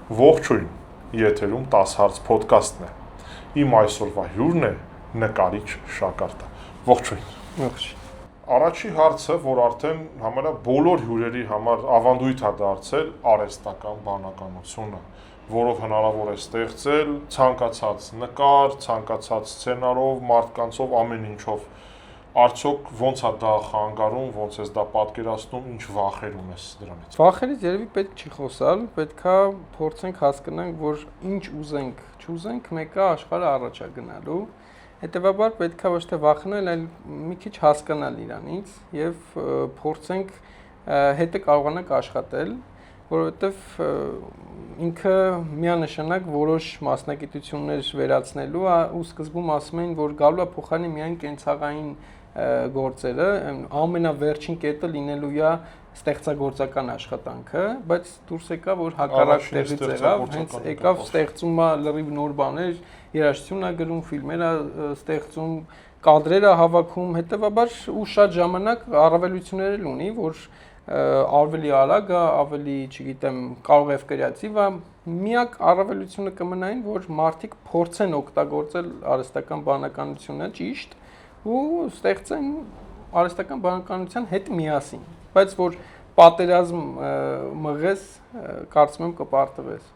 Ողջույն, եթերում 10 հարց ոդկասթն է։ Իմ այսօրվա հյուրն է նկարիչ Շակարդը։ Ողջույն։ Ողջույն։ Առաջի հարցը, որ արդեն համարյա բոլոր հյուրերի համար ավանդույթ է դարձել արհեստական բանականությունը, որով հնարավոր է ստեղծել ցանկացած նկար, ցանկացած սցենարով, մարդկանցով, ամեն ինչով։ Արդյոք ոնց է դա խանգարում, ոնց ես դա պատկերացնում, ինչ վախեր ունես դրանից։ Վախերից երևի պետք չի խոսալ, պետքա փորձենք հասկանանք, որ ինչ ուզենք, չուզենք, մեկը աշխարհը առաջ է գնալու։ Հետևաբար պետքա ոչ թե վախենալ, այլ մի քիչ հասկանալ իրանից եւ փորձենք հետը կարողանանք աշխատել, որովհետեւ ինքը միանշանակ որոշ մասնագիտություններ վերացնելու ու սկզբում ասում էին, որ գալու է փոխարինի միայն կենցաղային գործերը, ամենավերջին կետը լինելու է ստեղծագործական աշխատանքը, բայց դուրս եկա, որ հակառակ տեղից եղավ, հենց եկավ ստեղծումը լրիվ նոր բաներ, երաժշտություն է գրում, ֆիլմեր է ստեղծում, կադրեր է հավաքում, հետևաբար ու շատ ժամանակ առավելություններ ունի, որ ավելի արագ է, ավելի, չգիտեմ, կարող է կրեատիվ է, միակ առավելությունը կմնային, որ մարդիկ փորձեն օգտագործել արհեստական բանականությունը ճիշտ ու ստեղծեն արհեստական բանականության հետ միասին, բայց որ պատերազմ մղես, կարծում եմ կպարտվես։